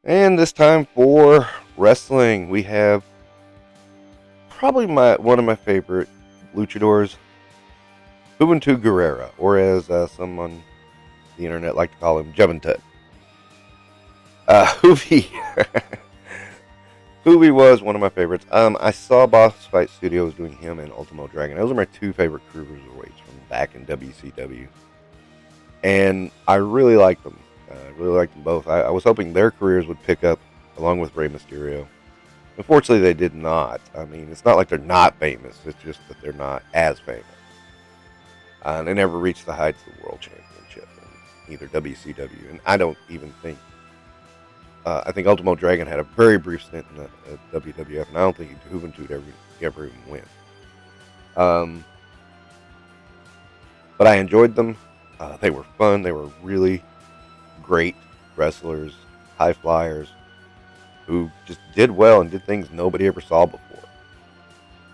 And this time for wrestling, we have probably one of my favorite luchadors, Juventud Guerrera, or as some on the internet like to call him, Juventud. Hoovy, Hoovy was one of my favorites. I saw Boss Fight Studios doing him and Ultimo Dragon. Those are my two favorite cruiserweights from back in WCW, and I really liked them. I really liked them both. I was hoping their careers would pick up along with Rey Mysterio. Unfortunately, they did not. I mean, it's not like they're not famous. It's just that they're not as famous. They never reached the heights of the World Championship in either WCW. And I don't even think... I think Ultimo Dragon had a very brief stint in the WWF, and I don't think Juventud ever even win. But I enjoyed them. They were fun. They were really great wrestlers, high flyers, who just did well and did things nobody ever saw before.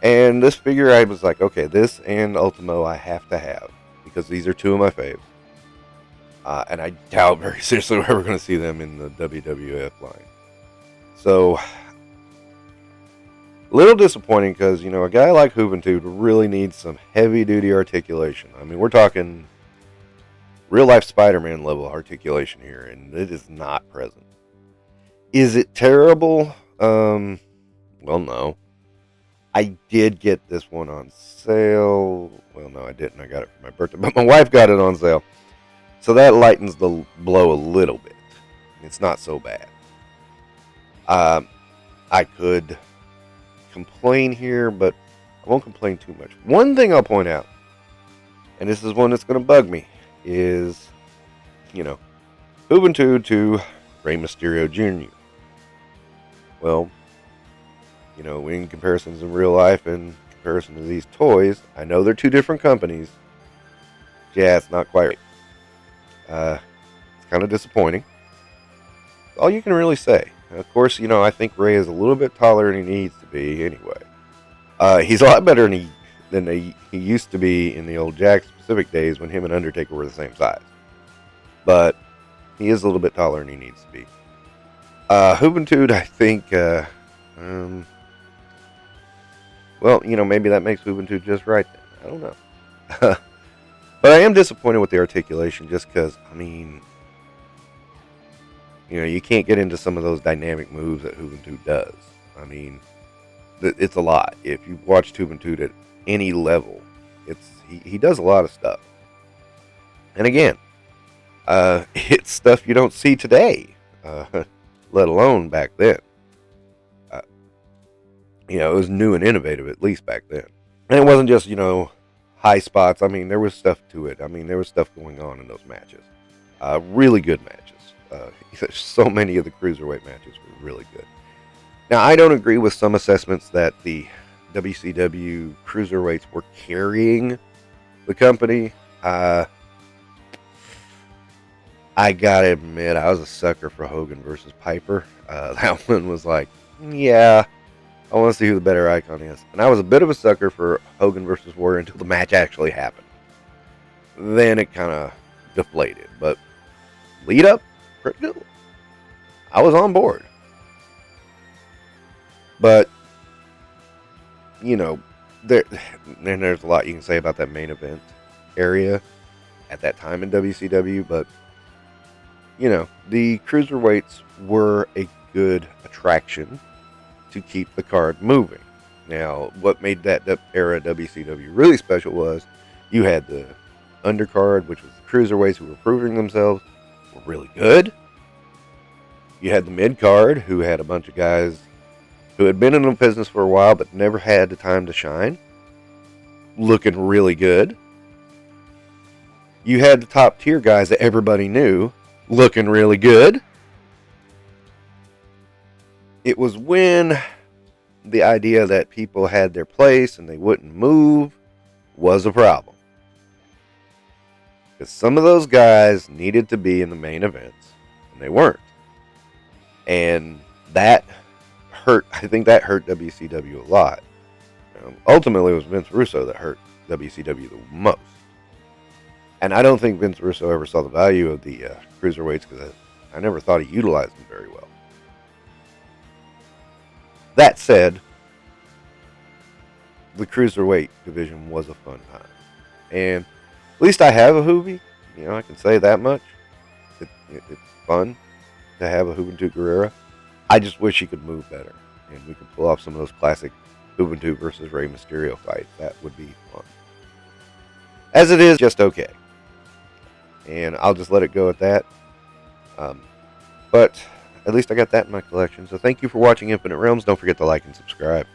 And this figure, I was like, okay, this and Ultimo I have to have, because these are two of my faves. And I doubt very seriously we're ever going to see them in the WWF line. So, a little disappointing because, a guy like Juventud really needs some heavy-duty articulation. I mean, we're talking real-life Spider-Man level articulation here, and it is not present. Is it terrible? Well, no. I did get this one on sale. Well, no, I didn't. I got it for my birthday, but my wife got it on sale. So that lightens the blow a little bit. It's not so bad. I could complain here, but I won't complain too much. One thing I'll point out, and this is one that's going to bug me, is, Juventud to Rey Mysterio Jr. Well, in comparisons in real life and comparison to these toys, I know they're two different companies. Yeah, it's not quite right. It's kind of disappointing. All you can really say. Of course, I think Ray is a little bit taller than he needs to be anyway. He's a lot better than he used to be in the old Jack Pacific days when him and Undertaker were the same size. But he is a little bit taller than he needs to be. Juventud, I think, maybe that makes Juventud just right then. I don't know. But I am disappointed with the articulation just because, you can't get into some of those dynamic moves that Juventud does. I mean, it's a lot. If you watch Juventud at any level, he does a lot of stuff. And again, it's stuff you don't see today, let alone back then. It was new and innovative, at least back then. And it wasn't just, high spots. I mean, there was stuff to it. I mean, there was stuff going on in those matches. Really good matches. So many of the cruiserweight matches were really good. Now, I don't agree with some assessments that the WCW cruiserweights were carrying the company. I gotta admit, I was a sucker for Hogan versus Piper. That one was like, yeah, I want to see who the better icon is. And I was a bit of a sucker for Hogan versus Warrior until the match actually happened. Then it kind of deflated. But lead up, pretty good. I was on board. But, there's a lot you can say about that main event area at that time in WCW. But, the cruiserweights were a good attraction to keep the card moving. Now, what made that era WCW really special was you had the undercard, which was the cruiserweights who were proving themselves were really good. You had the mid-card, who had a bunch of guys who had been in the business for a while but never had the time to shine, looking really good. You had the top-tier guys that everybody knew, looking really good. It was when the idea that people had their place and they wouldn't move was a problem. Because some of those guys needed to be in the main events, and they weren't. And that hurt, I think that hurt WCW a lot. Ultimately, it was Vince Russo that hurt WCW the most. And I don't think Vince Russo ever saw the value of the cruiserweights because I never thought he utilized them very well. That said, the Cruiserweight division was a fun time. And at least I have a Juve. You know, I can say that much. It's fun to have a Juventud Guerrera. I just wish he could move better. And we could pull off some of those classic Juventud versus Rey Mysterio fights. That would be fun. As it is, just okay. And I'll just let it go at that. But at least I got that in my collection. So thank you for watching Infinite Realms. Don't forget to like and subscribe.